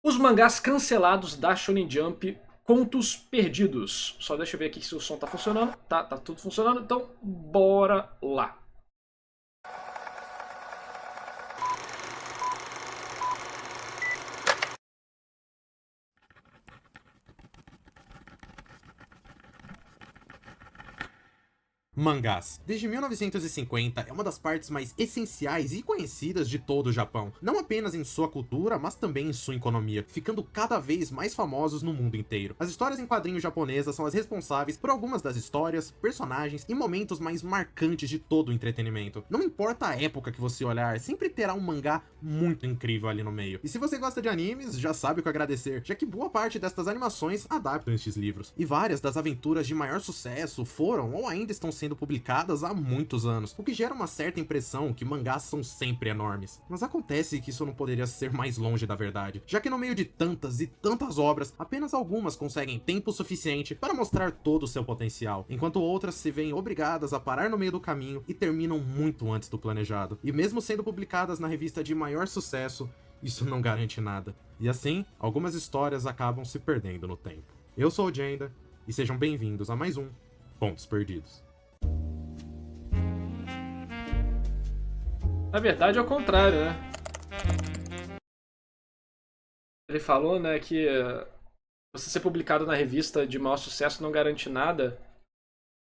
Os mangás cancelados da Shonen Jump, contos perdidos. Só deixa eu ver aqui se o som tá funcionando. Tá tudo funcionando, então bora lá. Mangás. Desde 1950 é uma das partes mais essenciais e conhecidas de todo o Japão, não apenas em sua cultura, mas também em sua economia, ficando cada vez mais famosos no mundo inteiro. As histórias em quadrinhos japonesas são as responsáveis por algumas das histórias, personagens e momentos mais marcantes de todo o entretenimento. Não importa a época que você olhar, sempre terá um mangá muito incrível ali no meio. E se você gosta de animes, já sabe o que agradecer, já que boa parte destas animações adaptam estes livros. E várias das aventuras de maior sucesso foram ou ainda estão sendo publicadas há muitos anos, o que gera uma certa impressão que mangás são sempre enormes. Mas acontece que isso não poderia ser mais longe da verdade, já que no meio de tantas e tantas obras, apenas algumas conseguem tempo suficiente para mostrar todo o seu potencial, enquanto outras se veem obrigadas a parar no meio do caminho e terminam muito antes do planejado. E mesmo sendo publicadas na revista de maior sucesso, isso não garante nada. E assim, algumas histórias acabam se perdendo no tempo. Eu sou o Jenda, e sejam bem-vindos a mais um Pontos Perdidos. Na verdade é o contrário, né? Ele falou, né, que você ser publicado na revista de maior sucesso não garante nada.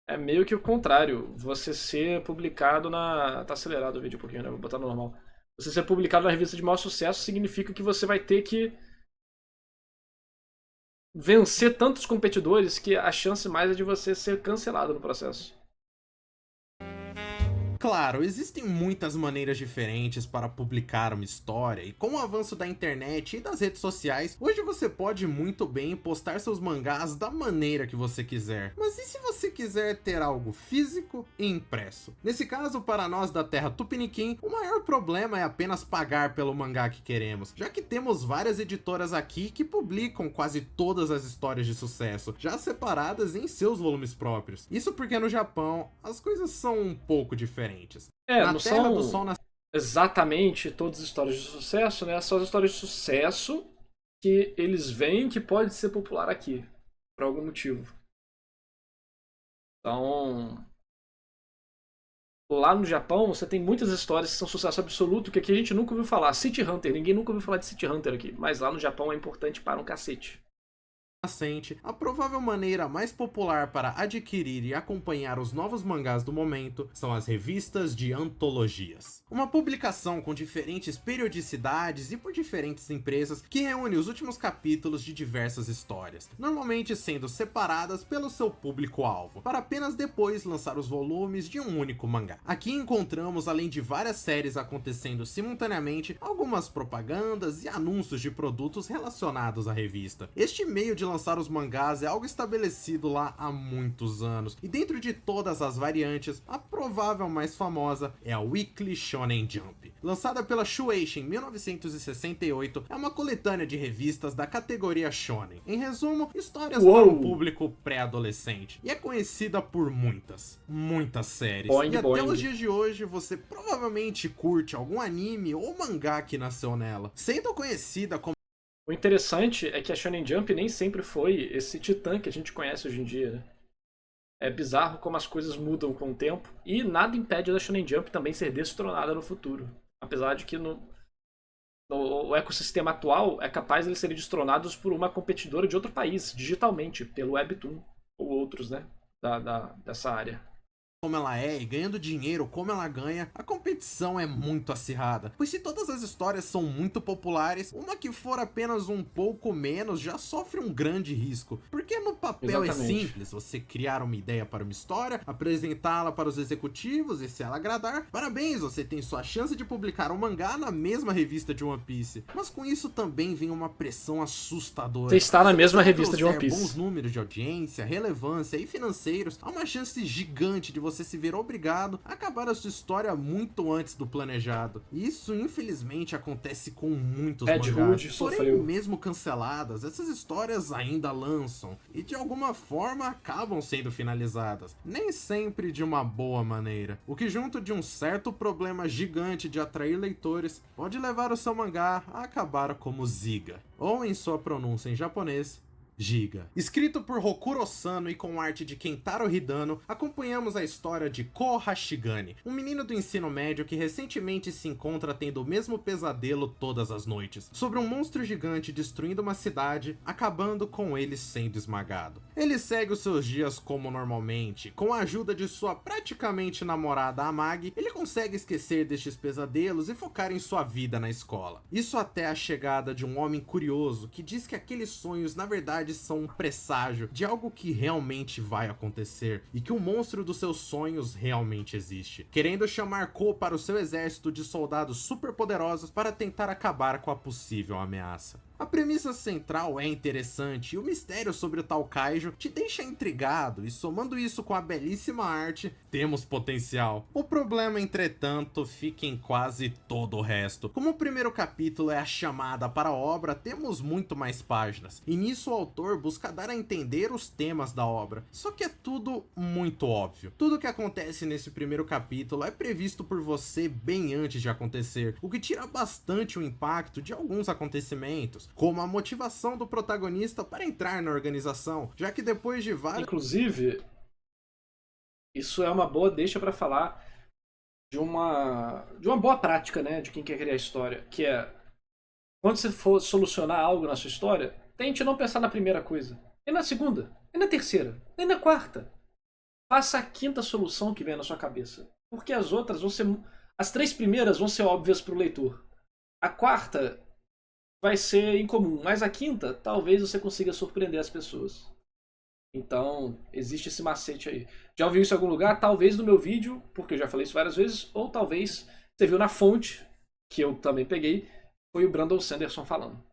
É meio que o contrário. Você ser publicado na... Tá acelerado o vídeo um pouquinho, né? Vou botar no normal. Você ser publicado na revista de maior sucesso significa que você vai ter que vencer tantos competidores que a chance mais é de você ser cancelado no processo. Claro, existem muitas maneiras diferentes para publicar uma história, e com o avanço da internet e das redes sociais, hoje você pode muito bem postar seus mangás da maneira que você quiser. Mas e se você quiser ter algo físico e impresso? Nesse caso, para nós da terra Tupiniquim, o maior problema é apenas pagar pelo mangá que queremos, já que temos várias editoras aqui que publicam quase todas as histórias de sucesso, já separadas em seus volumes próprios. Isso porque no Japão, as coisas são um pouco diferentes. Na Não Terra do Sol são exatamente todas as histórias de sucesso, né? São as histórias de sucesso que eles veem que pode ser popular aqui, por algum motivo. Então, lá no Japão, você tem muitas histórias que são sucesso absoluto que aqui a gente nunca ouviu falar. City Hunter, ninguém nunca ouviu falar de City Hunter aqui, mas lá no Japão é importante para um cacete. nascente, a provável maneira mais popular para adquirir e acompanhar os novos mangás do momento são as revistas de antologias. Uma publicação com diferentes periodicidades e por diferentes empresas que reúne os últimos capítulos de diversas histórias, normalmente sendo separadas pelo seu público-alvo, para apenas depois lançar os volumes de um único mangá. Aqui encontramos, além de várias séries acontecendo simultaneamente, algumas propagandas e anúncios de produtos relacionados à revista. Este meio de lançar os mangás é algo estabelecido lá há muitos anos, e dentro de todas as variantes, a provável mais famosa é a Weekly Shonen Jump. Lançada pela Shueisha em 1968, é uma coletânea de revistas da categoria Shonen. Em resumo, histórias para um público pré-adolescente, e é conhecida por muitas séries. Boing, e até boing. os dias de hoje, você provavelmente curte algum anime ou mangá que nasceu nela. Sendo conhecida como O interessante é que a Shonen Jump nem sempre foi esse titã que a gente conhece hoje em dia, né? É bizarro como as coisas mudam com o tempo e nada impede da Shonen Jump também ser destronada no futuro. Apesar de que no ecossistema atual é capaz de eles serem destronados por uma competidora de outro país, digitalmente, pelo Webtoon ou outros, né, dessa área. ela é e ganhando dinheiro como ela ganha, a competição é muito acirrada. Pois se todas as histórias são muito populares, uma que for apenas um pouco menos já sofre um grande risco. Porque no papel é simples você criar uma ideia para uma história, apresentá-la para os executivos e se ela agradar, parabéns, você tem sua chance de publicar um mangá na mesma revista de One Piece. Mas com isso também vem uma pressão assustadora. Você está na mesma você revista de One Piece. bons números de audiência, relevância e financeiros, há uma chance gigante de você se ver obrigado a acabar a sua história muito antes do planejado. Isso, infelizmente, acontece com muitos Ed mangás. Wood Porém, sofreu. mesmo canceladas, essas histórias ainda lançam e de alguma forma acabam sendo finalizadas, nem sempre de uma boa maneira, o que junto de um certo problema gigante de atrair leitores pode levar o seu mangá a acabar como Ziga, ou em sua pronúncia em japonês, Giga. Escrito por Rokuro Sano e com arte de Kentaro Hidano, acompanhamos a história de Ko Hashigane, um menino do ensino médio que recentemente se encontra tendo o mesmo pesadelo todas as noites, sobre um monstro gigante destruindo uma cidade, acabando com ele sendo esmagado. Ele segue os seus dias como normalmente, com a ajuda de sua praticamente namorada Amagi, ele consegue esquecer destes pesadelos e focar em sua vida na escola. Isso até a chegada de um homem curioso que diz que aqueles sonhos na verdade são um presságio de algo que realmente vai acontecer e que o monstro dos seus sonhos realmente existe, querendo chamar Ko para o seu exército de soldados superpoderosos para tentar acabar com a possível ameaça. A premissa central é interessante e o mistério sobre o tal Kaijo te deixa intrigado, e somando isso com a belíssima arte, temos potencial. O problema, entretanto, fica em quase todo o resto. Como o primeiro capítulo é a chamada para a obra, temos muito mais páginas, e nisso o autor busca dar a entender os temas da obra, só que é tudo muito óbvio. Tudo que acontece nesse primeiro capítulo é previsto por você bem antes de acontecer, o que tira bastante o impacto de alguns acontecimentos, como a motivação do protagonista para entrar na organização, já que depois de vários... Inclusive, isso é uma boa deixa para falar de uma boa prática, né, de quem quer criar história, que é, quando você for solucionar algo na sua história, tente não pensar na primeira coisa, nem na segunda, nem na terceira, nem na quarta. Faça a quinta solução que vem na sua cabeça, porque as outras vão ser... As três primeiras vão ser óbvias para o leitor. A quarta vai ser incomum, mas a quinta, talvez você consiga surpreender as pessoas. Então, existe esse macete aí. Já ouviu isso em algum lugar? Talvez no meu vídeo, porque eu já falei isso várias vezes, ou talvez você viu na fonte, que eu também peguei, foi o Brandon Sanderson falando.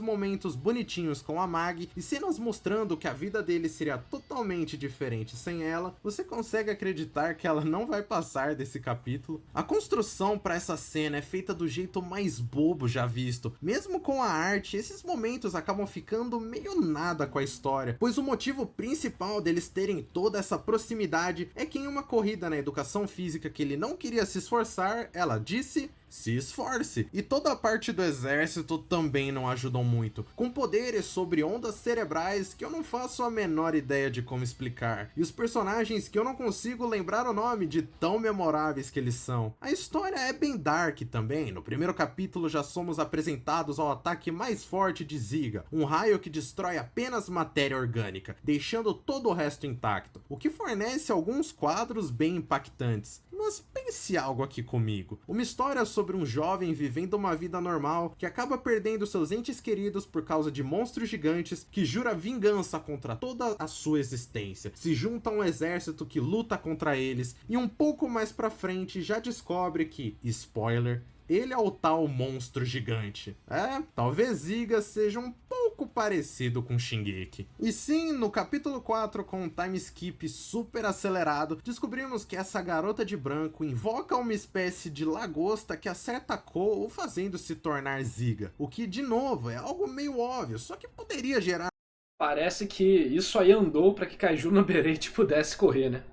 Momentos bonitinhos com a Magi e cenas mostrando que a vida dele seria totalmente diferente sem ela, você consegue acreditar que ela não vai passar desse capítulo. A construção para essa cena é feita do jeito mais bobo já visto. Mesmo com a arte, esses momentos acabam ficando meio nada com a história, pois o motivo principal deles terem toda essa proximidade é que em uma corrida na educação física que ele não queria se esforçar, ela disse: se esforce. E toda a parte do exército também não ajudam muito, com poderes sobre ondas cerebrais que eu não faço a menor ideia de como explicar, e os personagens que eu não consigo lembrar o nome de tão memoráveis que eles são. A história é bem dark também. No primeiro capítulo já somos apresentados ao ataque mais forte de Ziga, um raio que destrói apenas matéria orgânica, deixando todo o resto intacto, o que fornece alguns quadros bem impactantes. Mas pense algo aqui comigo. Uma história sobre um jovem vivendo uma vida normal que acaba perdendo seus entes queridos por causa de monstros gigantes, que jura vingança contra toda a sua existência, se junta a um exército que luta contra eles, e um pouco mais pra frente já descobre que, spoiler, ele é o tal monstro gigante. Talvez Ziga seja um pouco parecido com Shingeki. E sim, no capítulo 4, com um time skip super acelerado, descobrimos que essa garota de branco invoca uma espécie de lagosta que acerta Ko, o fazendo se tornar Ziga. O que, de novo, é algo meio óbvio, só que poderia gerar... Parece que isso aí andou para que Kaiju no Berete pudesse correr, né?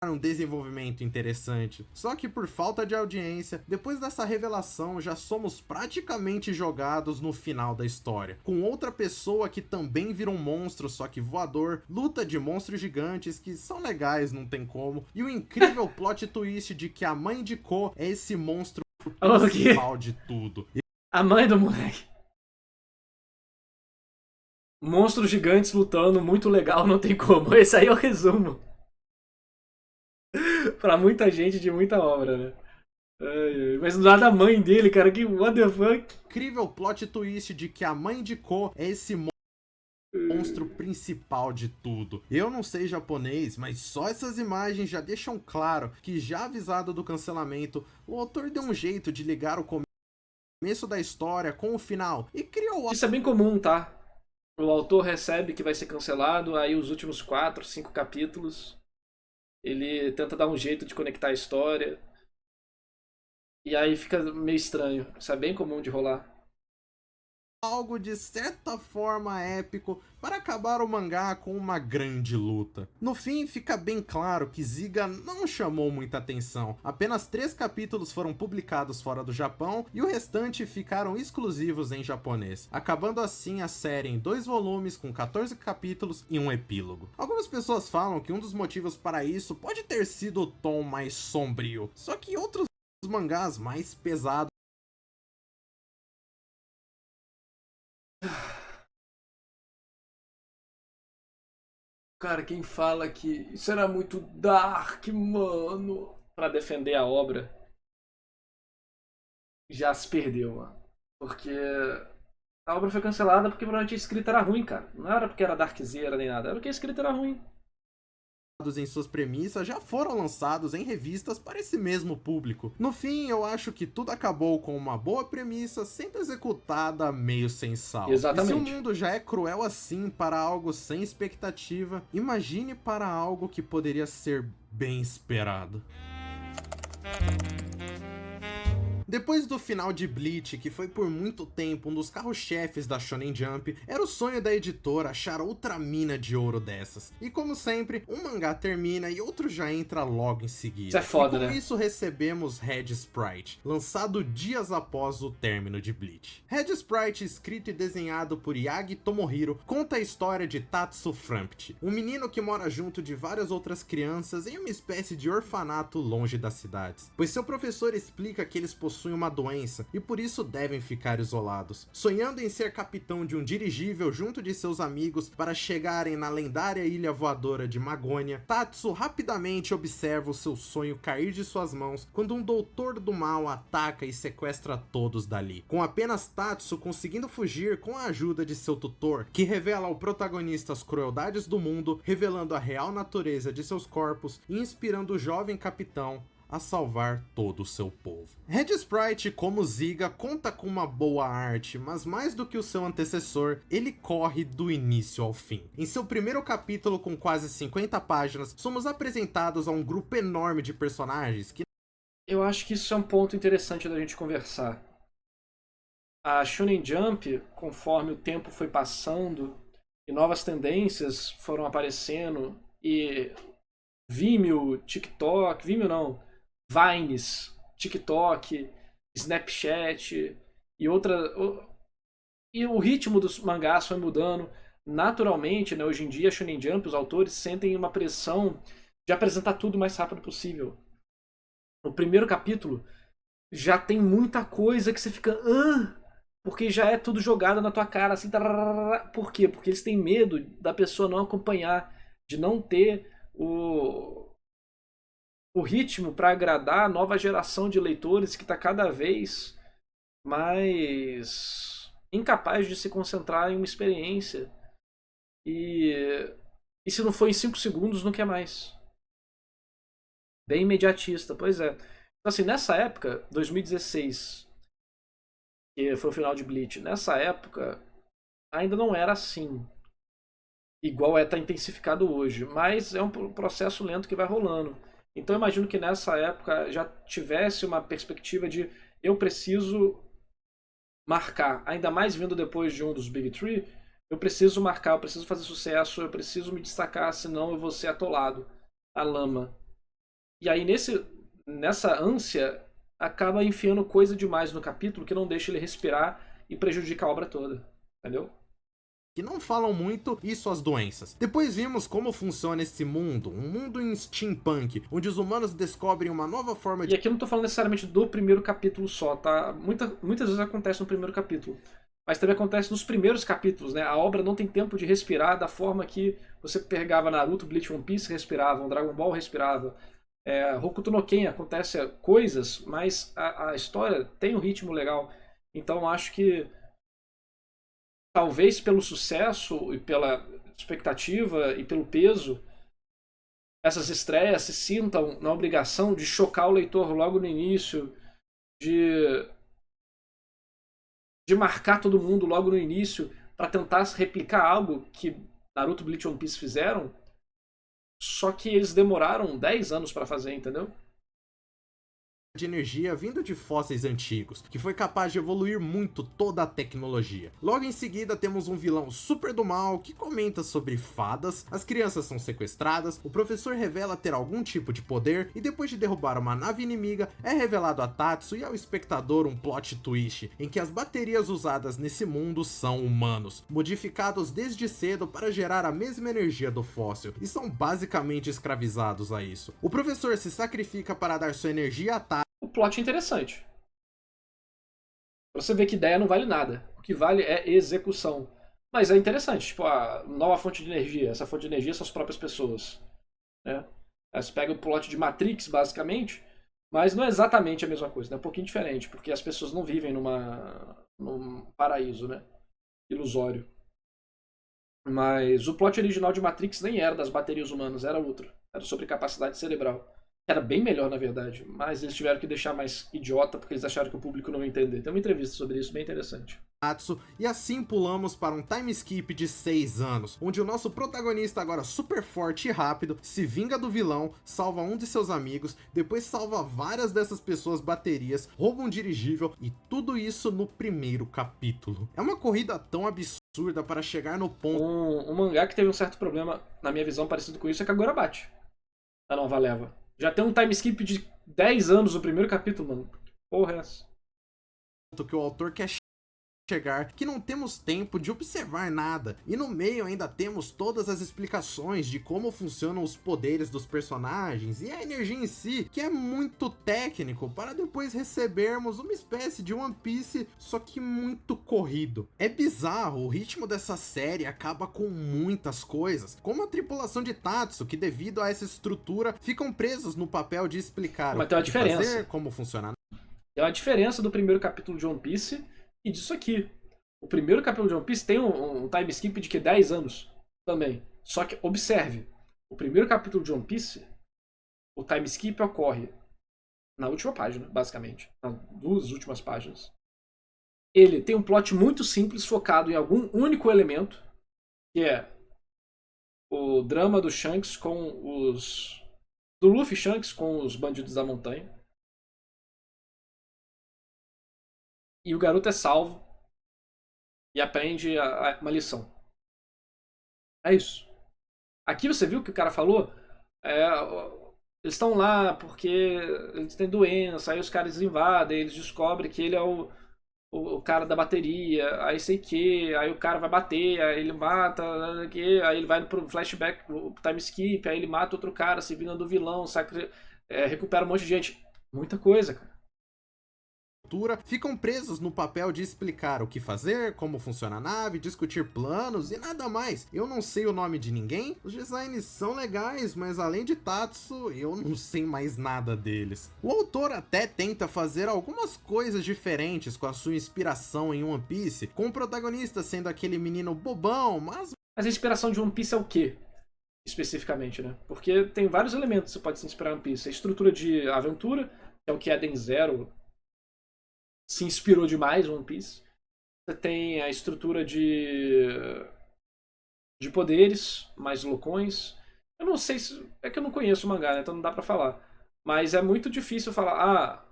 Um desenvolvimento interessante. Só que por falta de audiência, depois dessa revelação já somos praticamente jogados no final da história, com outra pessoa que também vira um monstro, só que voador, luta de monstros gigantes que são legais, não tem como, e o incrível plot twist de que a mãe de Ko é esse monstro principal de tudo. A mãe do moleque. Monstros gigantes lutando, muito legal, não tem como. Esse aí é o resumo. Pra muita gente de muita obra, né? Mas do lado da mãe dele, cara, que what the fuck? Incrível plot twist de que a mãe de Ko é esse monstro principal de tudo. Eu não sei japonês, mas só essas imagens já deixam claro que, já avisado do cancelamento, o autor deu um jeito de ligar o começo da história com o final e criou... Isso é bem comum, tá? O autor recebe que vai ser cancelado, aí os últimos 4, 5 capítulos Ele tenta dar um jeito de conectar a história. E aí fica meio estranho. Isso é bem comum de rolar. Algo de certa forma épico para acabar o mangá com uma grande luta. No fim, fica bem claro que Ziga não chamou muita atenção. Apenas 3 capítulos foram publicados fora do Japão e o restante ficaram exclusivos em japonês, acabando assim a série em 2 volumes com 14 capítulos e um epílogo. Algumas pessoas falam que um dos motivos para isso pode ter sido o tom mais sombrio, só que outros mangás mais pesados Cara, quem fala que isso era muito dark, mano, pra defender a obra, já se perdeu, mano. Porque a obra foi cancelada porque provavelmente a escrita era ruim, cara. Não era porque era darkzeira nem nada, era porque a escrita era ruim. em suas premissas já foram lançados em revistas para esse mesmo público. No fim, eu acho que tudo acabou com uma boa premissa, sempre executada meio sem sal. Exatamente. E se o mundo já é cruel assim para algo sem expectativa, imagine para algo que poderia ser bem esperado. Depois do final de Bleach, que foi por muito tempo um dos carros-chefes da Shonen Jump, era o sonho da editora achar outra mina de ouro dessas. E como sempre, um mangá termina e outro já entra logo em seguida. Isso é foda, e com né? isso recebemos Red Sprite, lançado dias após o término de Bleach. Red Sprite, escrito e desenhado por Yagi Tomohiro, conta a história de Tatsu Frampt, um menino que mora junto de várias outras crianças em uma espécie de orfanato longe das cidades, pois seu professor explica que eles possuem uma doença e por isso devem ficar isolados. Sonhando em ser capitão de um dirigível junto de seus amigos para chegarem na lendária ilha voadora de Magônia, Tatsu rapidamente observa o seu sonho cair de suas mãos quando um doutor do mal ataca e sequestra todos dali, com apenas Tatsu conseguindo fugir com a ajuda de seu tutor, que revela ao protagonista as crueldades do mundo, revelando a real natureza de seus corpos e inspirando o jovem capitão a salvar todo o seu povo. Red Sprite, como Ziga, conta com uma boa arte, mas mais do que o seu antecessor, ele corre do início ao fim. Em seu primeiro capítulo, com quase 50 páginas, somos apresentados a um grupo enorme de personagens que... Eu acho que isso é um ponto interessante da gente conversar. A Shonen Jump, conforme o tempo foi passando e novas tendências foram aparecendo, e Vimeo, TikTok, Vimeo não, Vines, TikTok, Snapchat e e o ritmo dos mangás foi mudando naturalmente, né? Hoje em dia, a Shonen Jump, os autores sentem uma pressão de apresentar tudo o mais rápido possível. No primeiro capítulo já tem muita coisa que você fica, porque já é tudo jogado na tua cara, assim, tararara. Por quê? Porque eles têm medo da pessoa não acompanhar, de não ter o ritmo para agradar a nova geração de leitores que está cada vez mais incapaz de se concentrar em uma experiência. E se não for em 5 segundos, não quer mais. Bem imediatista, pois é. Então, assim, nessa época, 2016, que foi o final de Bleach, nessa época ainda não era assim, igual tá intensificado hoje, mas é um processo lento que vai rolando. Então eu imagino que nessa época já tivesse uma perspectiva de eu preciso marcar, ainda mais vindo depois de um dos Big Three, eu preciso marcar, eu preciso fazer sucesso, eu preciso me destacar, senão eu vou ser atolado à lama. E aí nessa ânsia acaba enfiando coisa demais no capítulo que não deixa ele respirar e prejudica a obra toda, entendeu? que não falam muito, e suas doenças. Depois vimos como funciona esse mundo, um mundo em steampunk, onde os humanos descobrem uma nova forma de... E aqui eu não tô falando necessariamente do primeiro capítulo só, tá? Muitas vezes acontece no primeiro capítulo. Mas também acontece nos primeiros capítulos, né? A obra não tem tempo de respirar da forma que você pegava Naruto, Bleach, One Piece respiravam, Dragon Ball respirava. Hokuto no Ken acontece coisas, mas a história tem um ritmo legal. Então acho que talvez pelo sucesso e pela expectativa e pelo peso, essas estreias se sintam na obrigação de chocar o leitor logo no início, de marcar todo mundo logo no início para tentar replicar algo que Naruto, Bleach e One Piece fizeram. Só que eles demoraram 10 anos pra fazer, entendeu? De energia vindo de fósseis antigos, que foi capaz de evoluir muito toda a tecnologia. Logo em seguida temos um vilão super do mal que comenta sobre fadas, as crianças são sequestradas, o professor revela ter algum tipo de poder e depois de derrubar uma nave inimiga é revelado a Tatsu e ao espectador um plot twist em que as baterias usadas nesse mundo são humanos, modificados desde cedo para gerar a mesma energia do fóssil e são basicamente escravizados a isso. O professor se sacrifica para dar sua energia a Tatsu. O plot é interessante. Pra você ver que ideia não vale nada. O que vale é execução. Mas é interessante, tipo, a nova fonte de energia. Essa fonte de energia são as próprias pessoas. Né? Você pega o plot de Matrix, basicamente, mas não é exatamente a mesma coisa, né? É um pouquinho diferente, porque as pessoas não vivem num paraíso, né? Ilusório. Mas o plot original de Matrix nem era das baterias humanas, era outro. Era sobre capacidade cerebral. Era bem melhor, na verdade, mas eles tiveram que deixar mais idiota porque eles acharam que o público não ia entender. Tem uma entrevista sobre isso bem interessante. E assim pulamos para um time skip de 6 anos, onde o nosso protagonista, agora super forte e rápido, se vinga do vilão, salva um de seus amigos, depois salva várias dessas pessoas baterias, rouba um dirigível e tudo isso no primeiro capítulo. É uma corrida tão absurda para chegar no ponto. Um mangá que teve um certo problema, na minha visão, parecido com isso, é Kagura Bate, a nova leva. Já tem um time skip de 10 anos no primeiro capítulo, mano. Que porra é essa? Que o autor quer chegar, que não temos tempo de observar nada, e no meio ainda temos todas as explicações de como funcionam os poderes dos personagens e a energia em si, que é muito técnico, para depois recebermos uma espécie de One Piece, só que muito corrido. É bizarro, o ritmo dessa série acaba com muitas coisas, como a tripulação de Tatsu, que devido a essa estrutura, ficam presos no papel de explicar Mas tem uma diferença. fazer, como funcionar. Tem uma diferença do primeiro capítulo de One Piece e disso aqui. O primeiro capítulo de One Piece tem um time skip de que 10 anos também. Só que, observe, o primeiro capítulo de One Piece, o time skip ocorre na última página, basicamente. Nas 2 últimas páginas. Ele tem um plot muito simples, focado em algum único elemento, que é o drama do Shanks com os... do Luffy Shanks com os bandidos da montanha. E o garoto é salvo e aprende uma lição. É isso. Aqui você viu o que o cara falou? Eles estão lá porque eles têm doença, aí os caras invadem, eles descobrem que ele é o cara da bateria, aí sei que, aí o cara vai bater, aí ele mata, aí ele vai pro flashback, pro time skip, aí ele mata outro cara, se vinga do vilão, recupera um monte de gente. Muita coisa, cara. Ficam presos no papel de explicar o que fazer, como funciona a nave, discutir planos e nada mais. Eu não sei o nome de ninguém, os designs são legais, mas além de Tatsu, eu não sei mais nada deles. O autor até tenta fazer algumas coisas diferentes com a sua inspiração em One Piece, com o protagonista sendo aquele menino bobão, mas a inspiração de One Piece é o quê? Especificamente, né? Porque tem vários elementos que você pode se inspirar em One Piece. A estrutura de aventura, que é o que Eden Zero se inspirou demais no One Piece. Você tem a estrutura de poderes mais loucões. Eu não sei se... é que eu não conheço o mangá, né? Então não dá pra falar. Mas é muito difícil falar,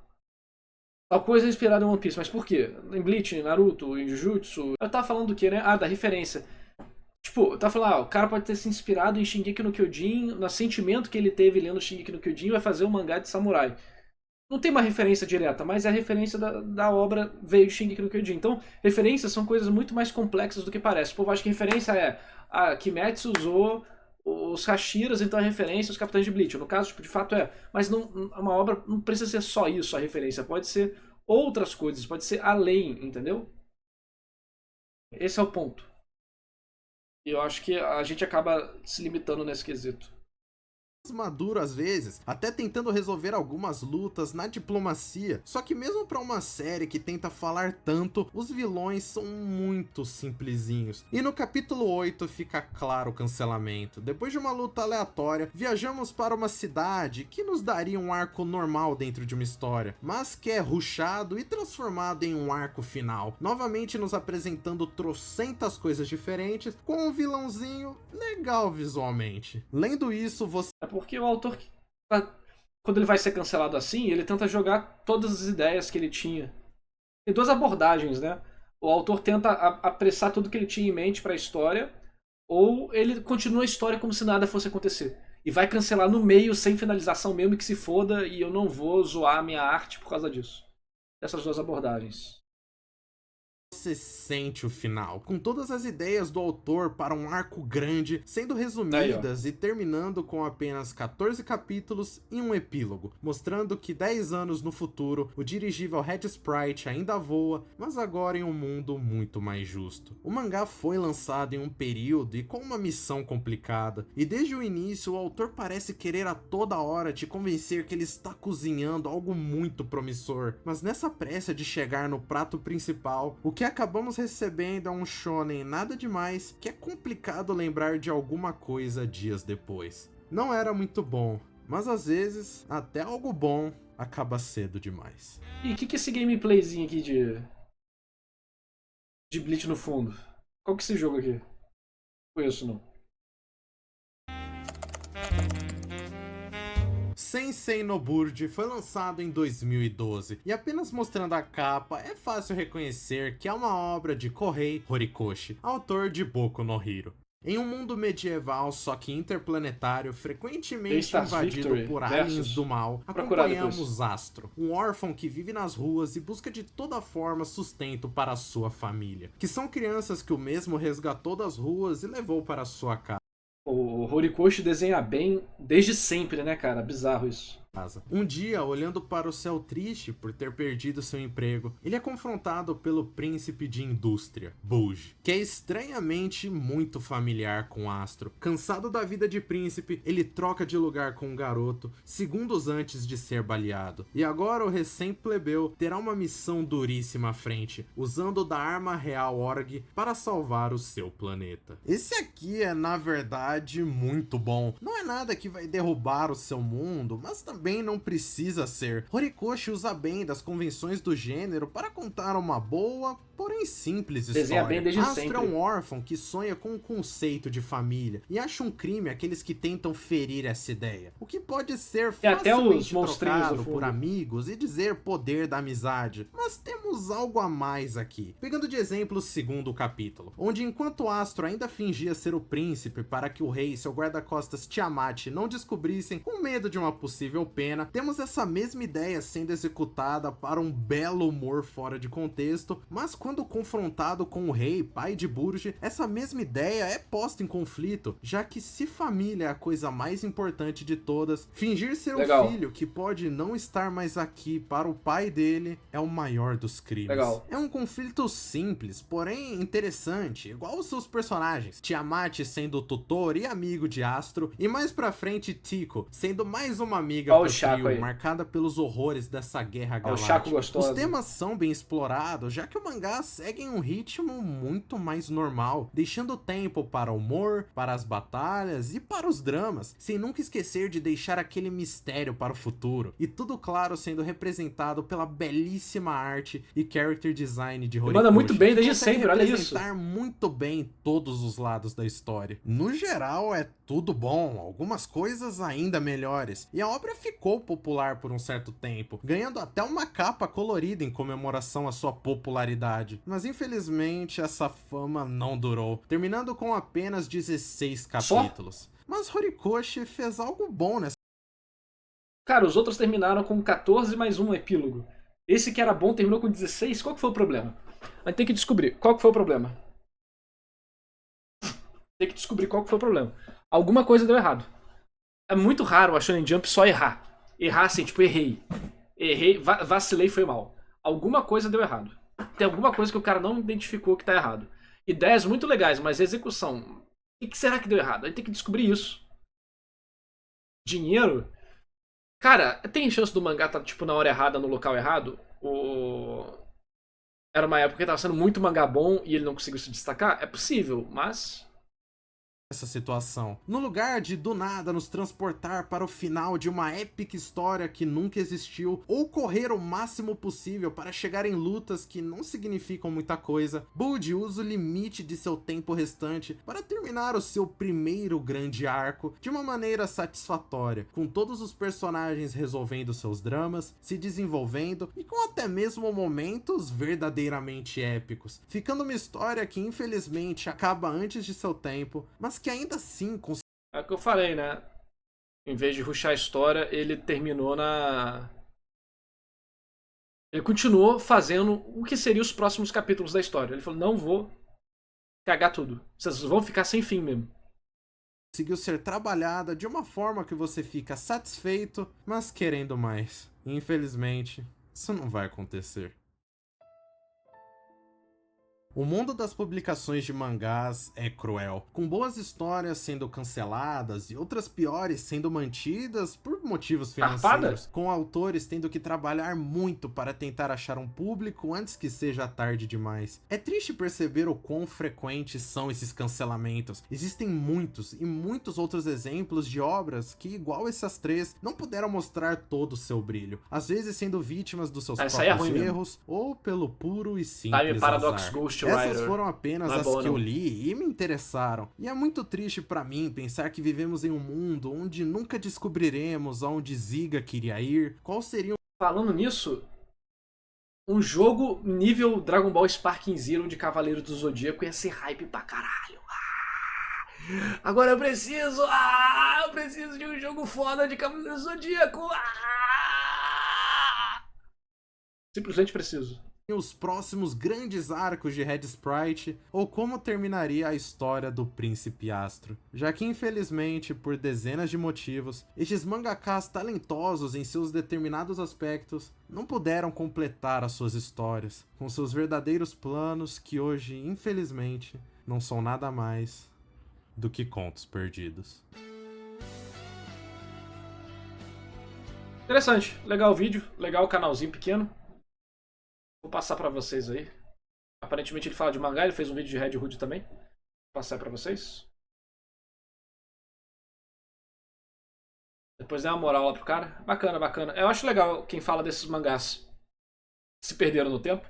tal coisa é inspirada em One Piece. Mas por quê? Em Bleach, em Naruto, em Jujutsu... Eu tava falando do quê, né? Da referência. Tipo, eu tava falando, o cara pode ter se inspirado em Shingeki no Kyojin, no sentimento que ele teve lendo Shingeki no Kyojin, vai fazer um mangá de samurai. Não tem uma referência direta, mas a referência da obra veio de Shingeki no Kyojin. Então, referências são coisas muito mais complexas do que parece. O povo acha que referência é Kimetsu usou os Hashiras, então a referência os Capitães de Bleach. No caso, tipo, de fato é. Mas não, uma obra não precisa ser só isso, a referência. Pode ser outras coisas, pode ser além, entendeu? Esse é o ponto. E eu acho que a gente acaba se limitando nesse quesito. maduro às vezes, até tentando resolver algumas lutas na diplomacia. Só que mesmo pra uma série que tenta falar tanto, os vilões são muito simplesinhos. E no capítulo 8 fica claro o cancelamento. Depois de uma luta aleatória, viajamos para uma cidade que nos daria um arco normal dentro de uma história, mas que é rushado e transformado em um arco final, novamente nos apresentando trocentas coisas diferentes, com um vilãozinho legal visualmente. Lendo isso, você... É porque o autor, quando ele vai ser cancelado assim, ele tenta jogar todas as ideias que ele tinha. Tem duas abordagens, né? O autor tenta apressar tudo que ele tinha em mente para a história, ou ele continua a história como se nada fosse acontecer. E vai cancelar no meio, sem finalização mesmo, que se foda, e eu não vou zoar a minha arte por causa disso. Essas duas abordagens. Você sente o final, com todas as ideias do autor para um arco grande sendo resumidas e terminando com apenas 14 capítulos e um epílogo, mostrando que 10 anos no futuro o dirigível Red Sprite ainda voa, mas agora em um mundo muito mais justo. O mangá foi lançado em um período e com uma missão complicada, e desde o início o autor parece querer a toda hora te convencer que ele está cozinhando algo muito promissor, mas nessa pressa de chegar no prato principal, o que acabamos recebendo é um shonen nada demais, que é complicado lembrar de alguma coisa dias depois. Não era muito bom, mas às vezes até algo bom acaba cedo demais. E o que é esse gameplayzinho aqui de Bleach no fundo? Qual que é esse jogo aqui? Não conheço não. Sensei no Burge foi lançado em 2012 e apenas mostrando a capa é fácil reconhecer que é uma obra de Kohei Horikoshi, autor de Boku no Hero. Em um mundo medieval, só que interplanetário, frequentemente invadido por aliens do mal, acompanhamos Astro, um órfão que vive nas ruas e busca de toda forma sustento para sua família, que são crianças que o mesmo resgatou das ruas e levou para sua casa. O Horikoshi desenha bem desde sempre, né, cara? Bizarro isso. Um dia, olhando para o céu triste por ter perdido seu emprego, ele é confrontado pelo príncipe de indústria, Bouge, que é estranhamente muito familiar com Astro. Cansado da vida de príncipe, ele troca de lugar com um garoto, segundos antes de ser baleado. E agora o recém-plebeu terá uma missão duríssima à frente, usando da arma real Org para salvar o seu planeta. Esse aqui é, na verdade, muito bom. Não é nada que vai derrubar o seu mundo, mas também não precisa ser. Horikoshi usa bem das convenções do gênero para contar uma boa, porém simples história. Desenha bem desde Astro sempre. É um órfão que sonha com o conceito de família e acha um crime aqueles que tentam ferir essa ideia, o que pode ser facilmente trocado por amigos e dizer poder da amizade. Mas temos algo a mais aqui. Pegando de exemplo o segundo capítulo, onde enquanto Astro ainda fingia ser o príncipe para que o rei e seu guarda-costas Tiamat não descobrissem, com medo de uma possível pena, temos essa mesma ideia sendo executada para um belo humor fora de contexto, mas quando confrontado com o rei, pai de Burge, essa mesma ideia é posta em conflito, já que se família é a coisa mais importante de todas, fingir ser o filho que pode não estar mais aqui para o pai dele é o maior dos crimes. É um conflito simples, porém interessante, igual os seus personagens, Tiamat sendo o tutor e amigo de Astro, e mais pra frente Tico, sendo mais uma amiga pro trio, marcada pelos horrores dessa guerra galáctica. Os temas são bem explorados, já que o mangá segue em um ritmo muito mais normal, deixando tempo para o humor, para as batalhas e para os dramas, sem nunca esquecer de deixar aquele mistério para o futuro. E tudo claro sendo representado pela belíssima arte e character design de Horikoshi. Manda muito bem desde sempre, olha isso. Representar muito bem todos os lados da história. No geral é tudo bom, algumas coisas ainda melhores, e a obra ficou popular por um certo tempo, ganhando até uma capa colorida em comemoração à sua popularidade. Mas infelizmente essa fama não durou, terminando com apenas 16 capítulos. Mas Horikoshi fez algo bom nessa... Cara, os outros terminaram com 14 mais um epílogo. Esse que era bom terminou com 16, qual que foi o problema? Mas tem que descobrir qual que foi o problema. Tem que descobrir qual que foi o problema. Alguma coisa deu errado. É muito raro a Shonen Jump só errar. Errar assim, tipo, errei, vacilei, foi mal. Alguma coisa deu errado. Tem alguma coisa que o cara não identificou que tá errado. Ideias muito legais, mas a execução... O que será que deu errado? A gente tem que descobrir isso. dinheiro, cara, tem chance do mangá estar, tipo, na hora errada, no local errado? Era uma época que tava sendo muito mangá bom e ele não conseguiu se destacar? É possível, mas essa situação. No lugar de do nada nos transportar para o final de uma épica história que nunca existiu, ou correr o máximo possível para chegar em lutas que não significam muita coisa, Bud usa o limite de seu tempo restante para terminar o seu primeiro grande arco de uma maneira satisfatória, com todos os personagens resolvendo seus dramas, se desenvolvendo e com até mesmo momentos verdadeiramente épicos, ficando uma história que infelizmente acaba antes de seu tempo, mas que ainda assim é o que eu falei, né? Em vez de rushar a história, ele terminou na. Ele continuou fazendo o que seriam os próximos capítulos da história. Ele falou: não vou cagar tudo. Vocês vão ficar sem fim mesmo. conseguiu ser trabalhada de uma forma que você fica satisfeito, mas querendo mais. Infelizmente, isso não vai acontecer. O mundo das publicações de mangás é cruel, com boas histórias sendo canceladas e outras piores sendo mantidas por motivos financeiros, com autores tendo que trabalhar muito para tentar achar um público antes que seja tarde demais. É triste perceber o quão frequentes são esses cancelamentos. Existem muitos e muitos outros exemplos de obras que, igual essas três, não puderam mostrar todo o seu brilho, às vezes sendo vítimas dos seus próprios erros ou pelo puro e simples azar. Essas foram apenas as que eu li e me interessaram. E é muito triste pra mim pensar que vivemos em um mundo onde nunca descobriremos aonde Ziga queria ir, qual seria... Falando nisso, um jogo nível Dragon Ball Sparking Zero de Cavaleiro do Zodíaco ia ser hype pra caralho. Agora eu preciso de um jogo foda de Cavaleiro do Zodíaco. Simplesmente preciso. Os próximos grandes arcos de Red Sprite, ou como terminaria a história do Príncipe Astro, já que infelizmente, por dezenas de motivos, estes mangakas talentosos em seus determinados aspectos não puderam completar as suas histórias, com seus verdadeiros planos que hoje, infelizmente, não são nada mais do que contos perdidos. Interessante, legal o vídeo, legal o canalzinho pequeno. Vou passar pra vocês aí. Aparentemente ele fala de mangá, ele fez um vídeo de Red Hood também. Vou passar pra vocês. Depois dá uma moral lá pro cara. Bacana, bacana. Eu acho legal quem fala desses mangás que se perderam no tempo.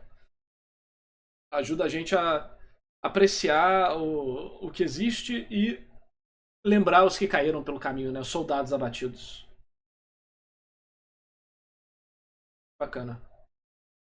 Ajuda a gente a apreciar o que existe e lembrar os que caíram pelo caminho, né? Os soldados abatidos. Bacana.